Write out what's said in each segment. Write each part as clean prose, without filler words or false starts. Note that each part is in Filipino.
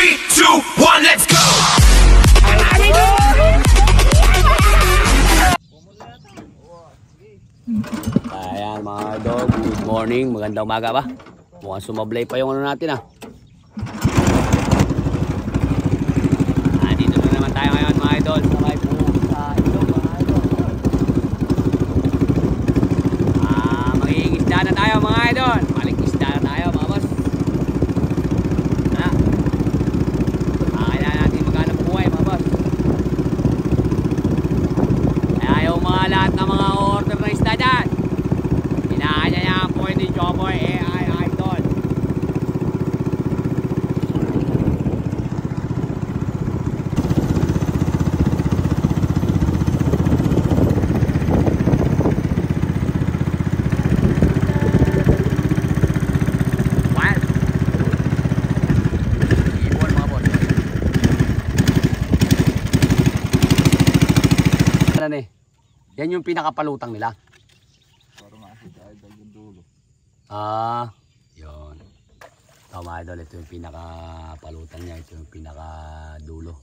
3, 2, 1, let's go! Ayan mga idol, good morning, magandang umaga ba? Mukhang sumablay pa yung ano natin ah. Dito na naman tayo ngayon mga idol. Sabay po sa ilog mga idol. Mag-iingisda na tayo mga idol. Maling-isda na tayo mga boss. Kailangan natin maghanap buhay mga boss. Kaya yung mga lahat ng mga order na isda dyan, inaanyayahan po ni Joboy AI Idol. Yan yung pinakapalutang nila. Para makita idol yung dulo. Yun. Ito mga idol, ito yung pinakapalutang niya. Ito yung pinakadulo.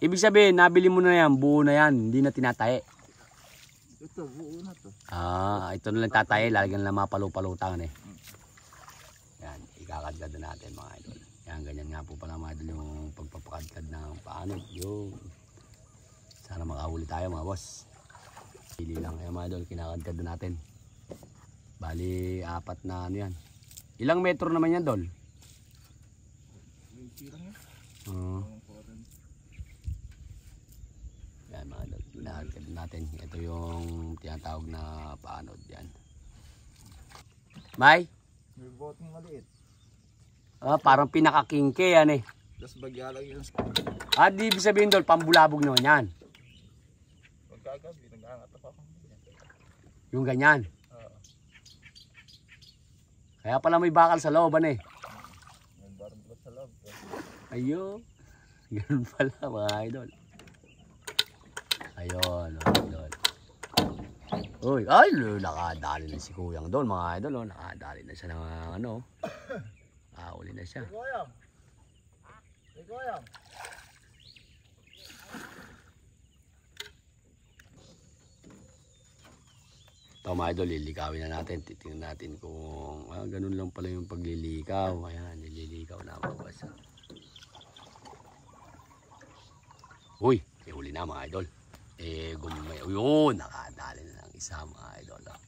Ibig sabihin, nabili mo na yan, buo na yan, hindi na tinataye. Ito, buo na to. Ito na lang tataye, lalagyan na lang mga palupalutangan eh. Yan, ikakadkad na natin mga idol. Yan, ganyan nga po pala mga idol yung pagpapakadkad ng paano. Yung sana makahuli tayo mga boss. Pili lang kaya mga idol, kinakadkad na natin. Bali, 4 na ano yan. Ilang metro naman yan, Dol? 20 lang yan. Yan mga idol, kinakadkad natin. Ito yung tinatawag na paanod yan. May? May boteng maliit. Parang pinakakingke yan eh. Tapos bagya lang yun. Di ibig sabihin, Dol, pambulabog naman yan. Pagkagabi, nag-aangat ako. Yung ganyan. Kaya pala may bakal sa loob, ano eh. May barang sa loob. Ayun. Ganun pala mga idol. Ayun, mga idol. Uy, ay, nakadali na si Kuyang Dol, mga idol. Oh. Nakadali na siya ng ano. Uli na siya. Ikoyam. Ikoyam. Ito mga idol, lilikawin na natin. Titingnan natin kung ganun lang pala yung paglilikaw. Ayan, nililikaw na mga boss. Uy, may huli na mga idol. Yun, nakadali na ng isa mga idol. Oh.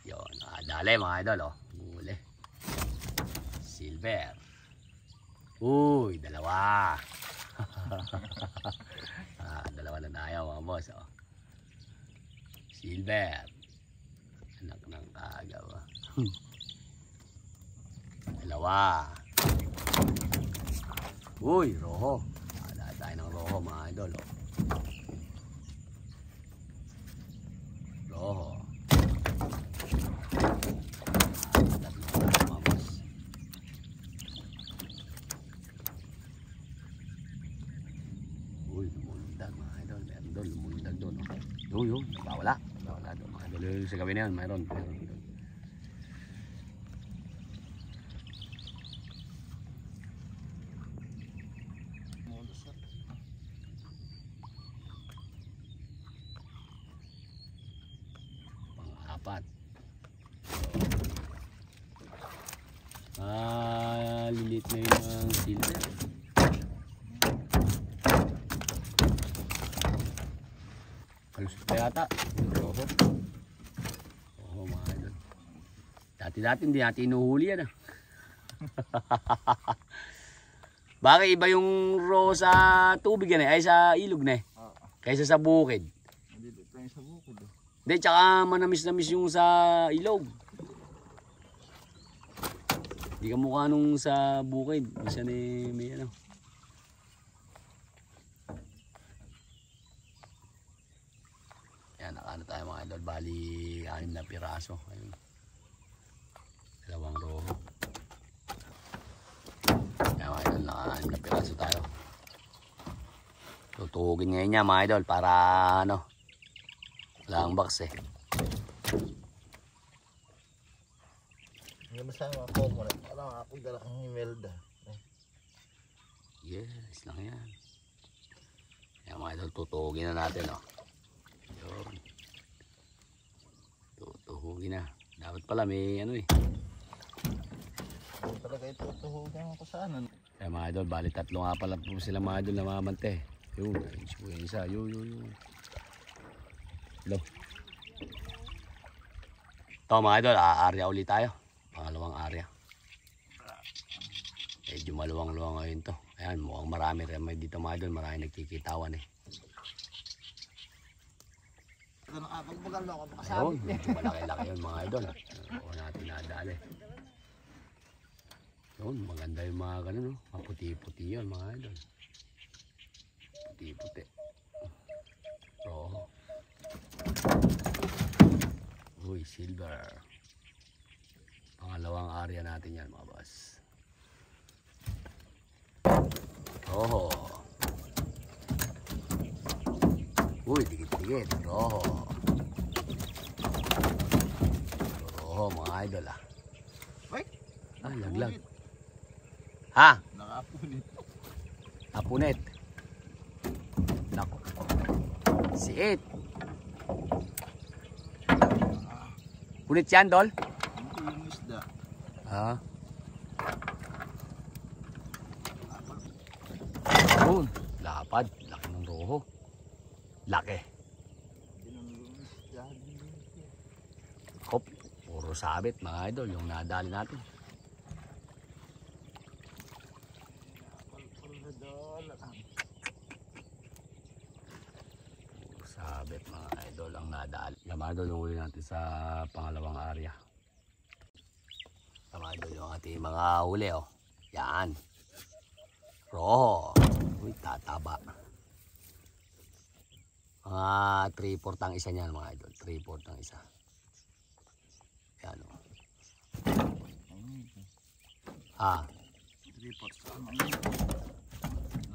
Yun, nakadali mga idol. Oh. Huli. Silver. Uy, dalawa. Dalawa na tayo mga boss. Oh. Silver. Anak ng kaagaw. Dalawa. Uy, roho. Dala tayo ng roho mga idol. Oh. Roho. Uy, lumundag mga idol. Meron doon, lumundag doon. Yun, nawawala. Nawala doon mga idol. Sa gabi na yun, mayroon. Pang-apat. Lilit na yun ang silver. Kalusot pa yata. Oo mga idol. Dati-dati hindi natin inuhuli yan ah. Bakit iba yung roho sa tubig yan eh, ay sa ilog na eh. Kaysa sa bukid. Hindi tayo sa bukid eh. Hindi, tsaka manamis-namis yung sa ilog. Hindi ka mukha nung sa bukid. Minsan eh, may ano. Yan, nakano tayo mga idol. Bali, 6 na piraso. Ayun. 2 roho. Yan mga idol, naka-6 na piraso tayo. Tutugin ngayon niya mga idol para ano. Wala ang box eh. Hindi masama ako mo na. Alam ako dala kang Imelda. Yes, lang yan. Yan mga idol, tutuhugin na natin, oh. Yun. Tutuhugin na. Dapat pala may ano eh. Kung talaga ito, tuhugan ko sa ano. Kaya mga idol, bali tatlo nga pala po sila mga idol na mamante. Yun, yung isa. Yun. Hello. Ito mga idol, area ulit tayo. Pangalawang area. Medyo maluwang-luwang ngayon to. Ayan, mukhang marami rin dito mga idol. Marami nagkikitawan eh. Ito nakapagbagal ako Ayun, makasabit. medyo malaki-laki yun mga idol. Huwag natin nadali. Yun, maganda yung mga ganun, no? Maputi-puti yun mga idol. Puti-puti. Roho. Uy, silver. Pangalawang area natin yan mga boss. Roho. Uy, dikit-dikit. Roho. Roho mga idol ah. Ay, Laglag. Ha? nakapunit. Apunet. Nako. Siit. Punit yan, Dol? Hindi yung isda. Ha? Yun. Lapad. Laki ng roho. Laki. Tinanong isda. Hop. Puro sabit mga idol. Yung nadali natin. Puro sabit mga idol ang nadali. Yung mga idol yung huli natin sa pangalawang area. Yung mga idol yung ating mga huli oh. Yan. Roho. Uy, tataba. Mga 3/4 ang isa niyan mga idol. 3/4 ang isa. Yan o. Ah. 3/4 sa ano.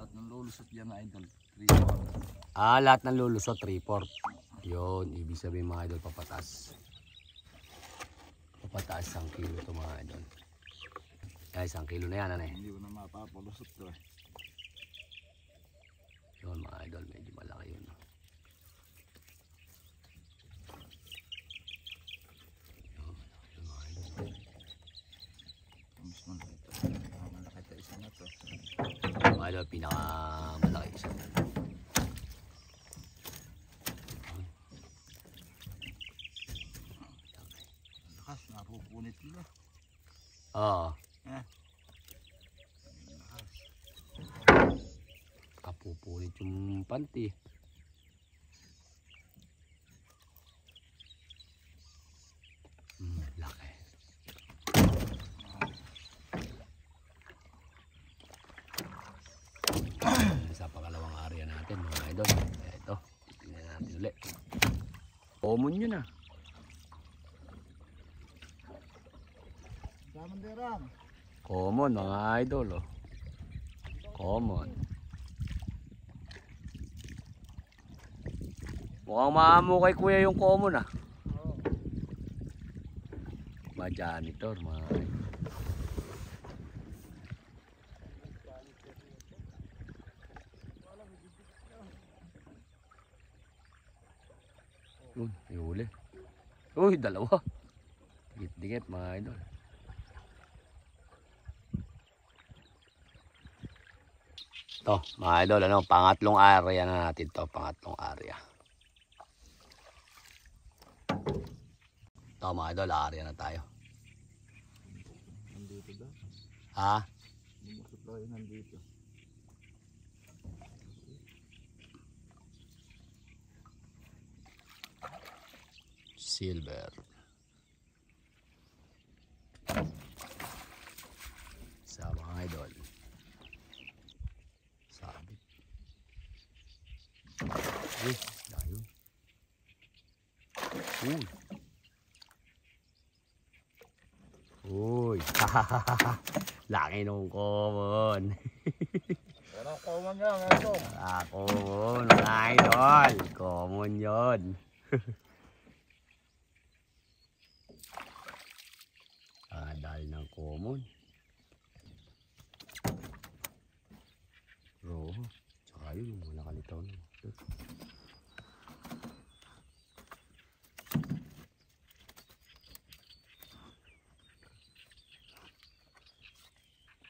Lahat ng lulusot dyan na idol. 3/4. Lahat ng lulusot 3/4. Yun, ibig sabihin mga idol papataas. Papataas 1 kilo ito mga idol. Ay, 1 kilo na yan ano eh. Hindi ko na mapapalusot to eh. Yun mga idol, medyo malaki yun. Yun mga idol. Mas malaki ito. Malaki ito isa na to. Mga idol, pinakamalaki isa. Lakas, napupunit nila. Oo. Eh. Kapupunit yung panty. Laki. Sa pangalawang area natin mga idol. Ito, tingnan natin ulit. Common yun ah. Daman. Common mga idol oh. Common. Mukhang maamo kay kuya yung common ah. Ma-janitor mga idol. Huli. Uy, dalawa. Dikit-dikit mga idol. Ito, mga idol, ano, pangatlong area na natin to, pangatlong area. Ito, mga idol, area na tayo. Nandito daw. Ha? Lumusot daw yun nandito. Silver. Sa mga idol. Sabit. Uy, layo. Uy. Uy. Laki nung common. Pero common yan, ito. Common, mga idol. Common yun. Dahil ng common. Ayun, wala kalitaw na.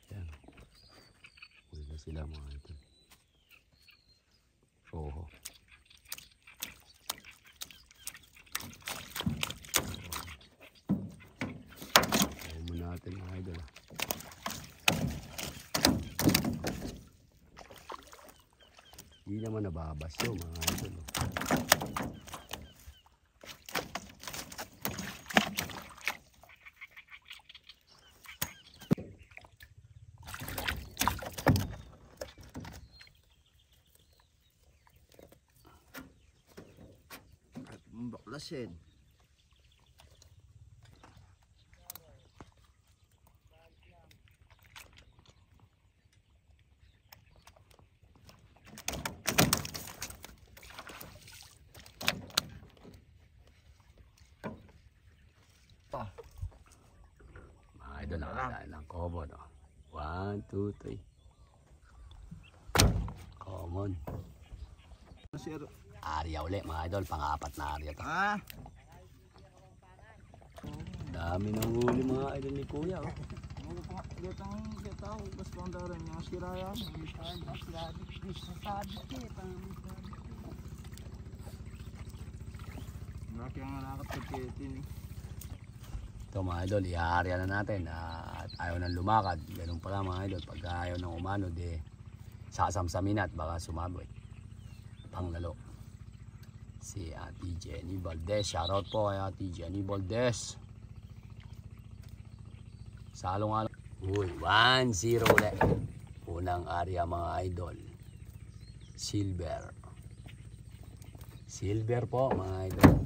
Yan. Huli na sila mga ito. Roho. Ayaw mo natin mga idol. Hindi naman nababas yun mga idol. At baklasin. Mga idol, nakadaan ng common. 1, 2, 3. Common. Sir. Area uli mga idol, pang-apat na area to. Ah. Dami ng huli mga idol ni Kuya. Oh. Kita bas pandaran yang siraya. Laki ang nakakapagkitin. Ito mga idol, i-area na natin at ayaw nang lumakad. Ganun pala mga idol, pag ayaw nang umano, di sasamsamin at baka sumaboy. Panglalo. Si Ate Jenny Valdez. Shoutout po kay Ate Jenny Valdez. Salong-along. Uy, 1-0 ulit. Unang area mga idol. Silver. Silver po mga idol.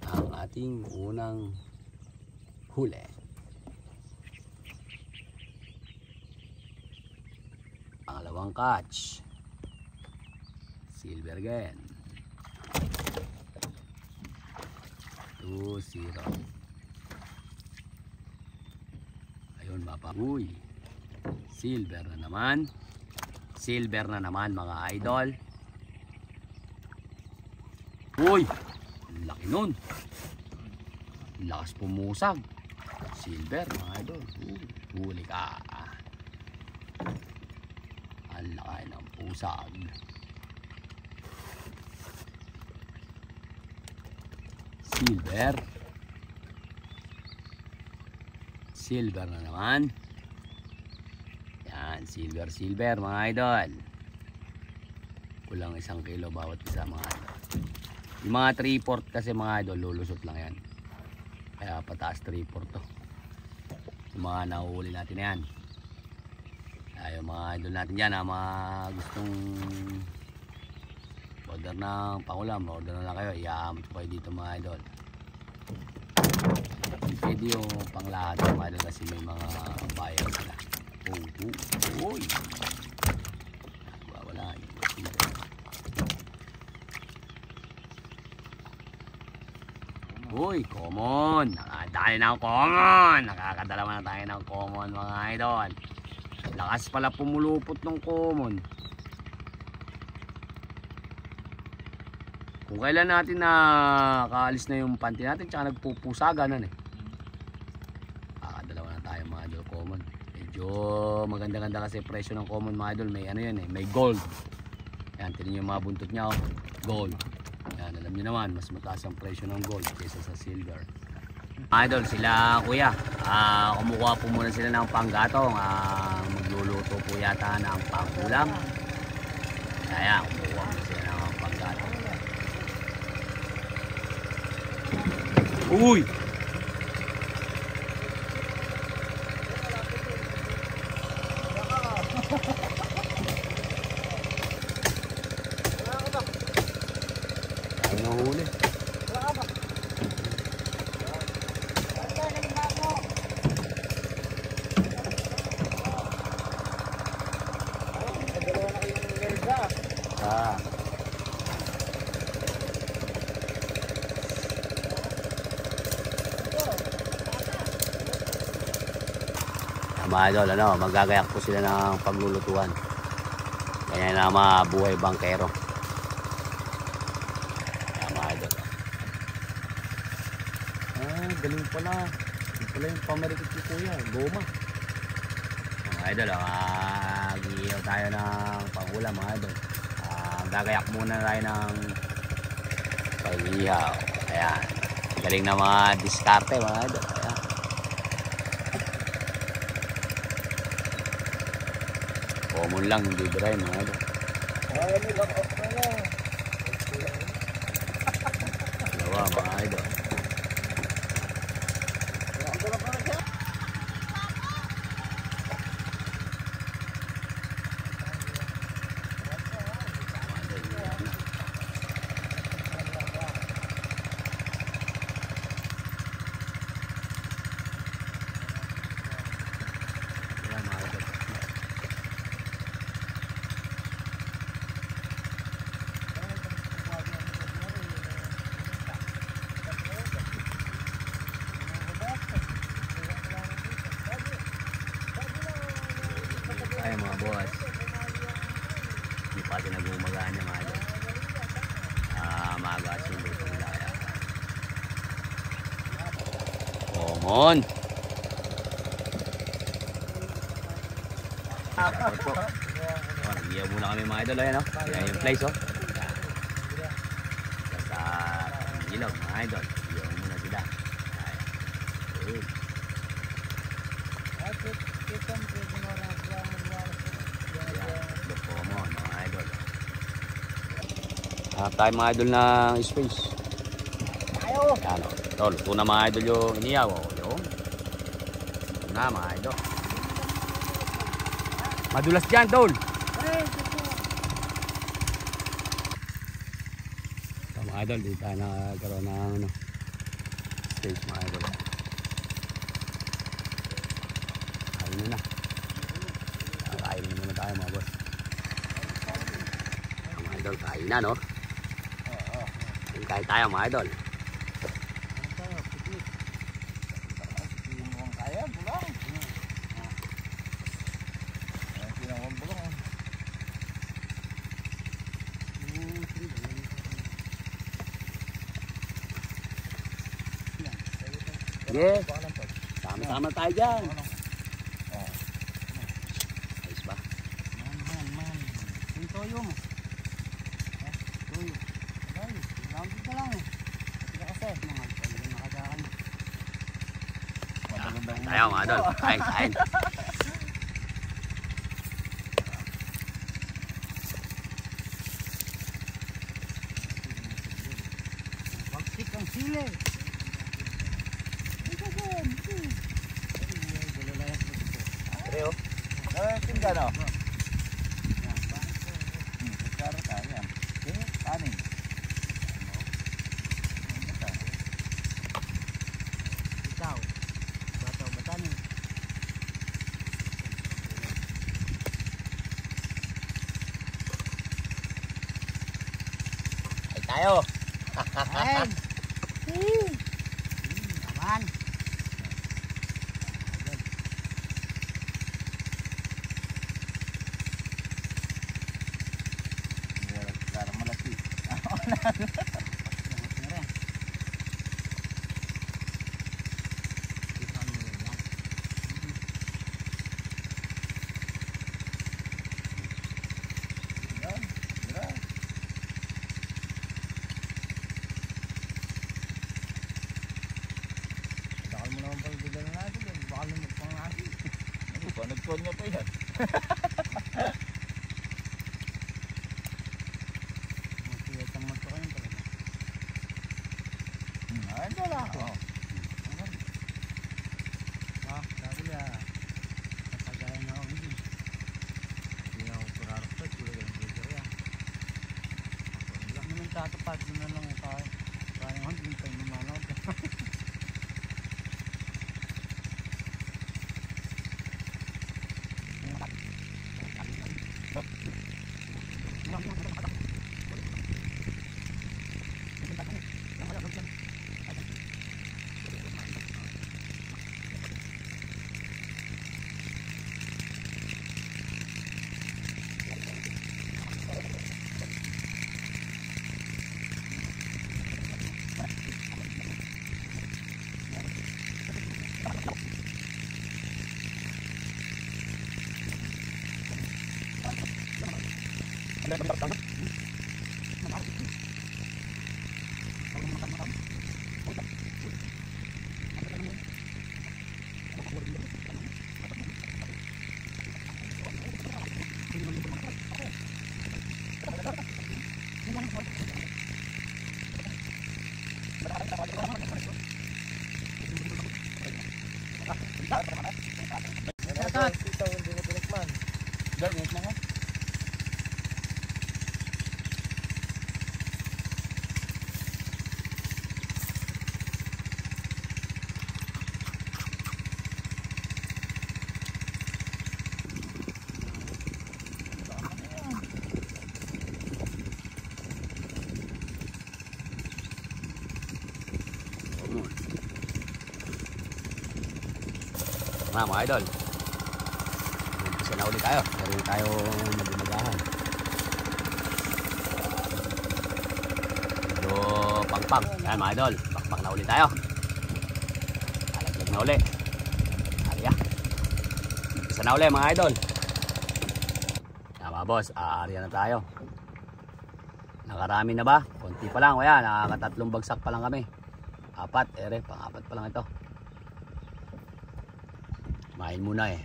Ang ating unang huli. Pangalawang catch. Silver again. 2-0. Ayun, mapabuy. Silver na naman. Silver na naman mga idol. Uy! Laki nun. Lakas pumusag. Silver mga idol. Huli ka. Ang laki ng pusag. Silver. Silver na naman. Yan, silver mga idol. Kulang 1 kilo bawat isa mga idol. Yung mga 3/4 kasi mga idol, lulusot lang yan. Kaya pataas 3/4 to. Yung mga nahuhuli natin na yan. Kaya yung mga idol natin dyan, mga gustong order ng pangulam, order na lang kayo. Iaamot ko kayo dito mga idol. Pwede yung pang lahat mga idol kasi may mga buyer sila. Uy! Wala yung uy, common. Nakadali ng common. Nakakadalawa na tayo ng common mga idol. Lakas pala pumulupot ng common. Kung kailan natin nakaalis na yung panty natin tsaka nagpupusagan eh. Nakakadalawa na tayo mga idol common. Medyo maganda-ganda kasi presyo ng common mga idol. May ano yan eh, may gold. Yan, tignan nyo yung mga buntot nya oh. Gold. Yan, alam nyo naman, mas mataas ang presyo ng gold kaysa sa silver. Idol, sila kuya, kumukuha po muna sila ng panggatong. Magluluto po yata ng pangulam. Kaya, kumukuha muna sila ng panggatong. Uy! Ano huli? Mga idol, magagayak po sila ng paglulutuan. Ganyan na mga buhay bangkero. Kaya mga idol. Galing pala. Galing pala yung pamarikit ni Kuya. Goma. Mga idol, mag-iihaw tayo ng pangulam mga idol. Gagayak muna tayo ng pag-iihaw. Ayan. Galing na mga diskarte mga idol. Ayan. Common lang, hindi dry mga idol. Dalawa mga idol. Ay mga boss, hindi pa din nag-umagaan niya mga idol. Maaga sundo sa wilaya. Common. Nag-iyaw muna kami mga idol. Ayan o, ayan yung place o. Sa ilaw mga idol, iyaw muna sila. Ayan. Common mga idol. Tayo mga idol ng space. Ayan o. Ito, luto na mga idol yung iniyaw o. Yung na mga idol. Madulas dyan tol. Ito mga idol, di tayo nagkaroon ng space mga idol. Kain muna. Kain muna tayo mga boss. Mga idol, kain na no. Kain tayo mga idol. Yes. Sama-sama tayo dyan. Ayos ba? Man. Yung toyo mo. Toyo. Lampi ka lang eh. Kasi kasi, mga nakadaan. Tayo mga idol. Kain. Wagsik ang sili. Reo? Tingnan o. Karo tayo. Kanin. Ikaw. Bataw-batan eh. Kain tayo. Kain. Aman. Nagkon niya pa yan. Ito lang. Sabi niya, kapagayan na ako hindi. Hindi ako kurarapot, tulad ng bigger yan. Wala naman tatapad, doon na lang tayo. Parang hindi tayo lumanaw. Mga idol, umpisa na ulit tayo. Meron tayo magdumagahan. Medyo pang-pang. Yan mga idol, pakpak na ulit tayo. Alaglag na ulit. Arya. Umpisa na ulit mga idol. Yan mga boss, aarya na tayo. Nakarami na ba? Konti pa lang. Kaya nakakatatlong bagsak pa lang kami. 4, pang-4 pa lang ito. Main muna eh.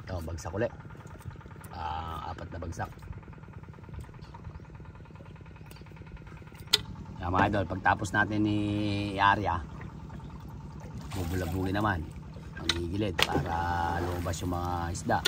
Ito, bagsak ulit. 4 na bagsak. Yan mga idol, pagtapos natin ni Arya, bubulabugin naman ang gigilid para lumabas yung mga isda.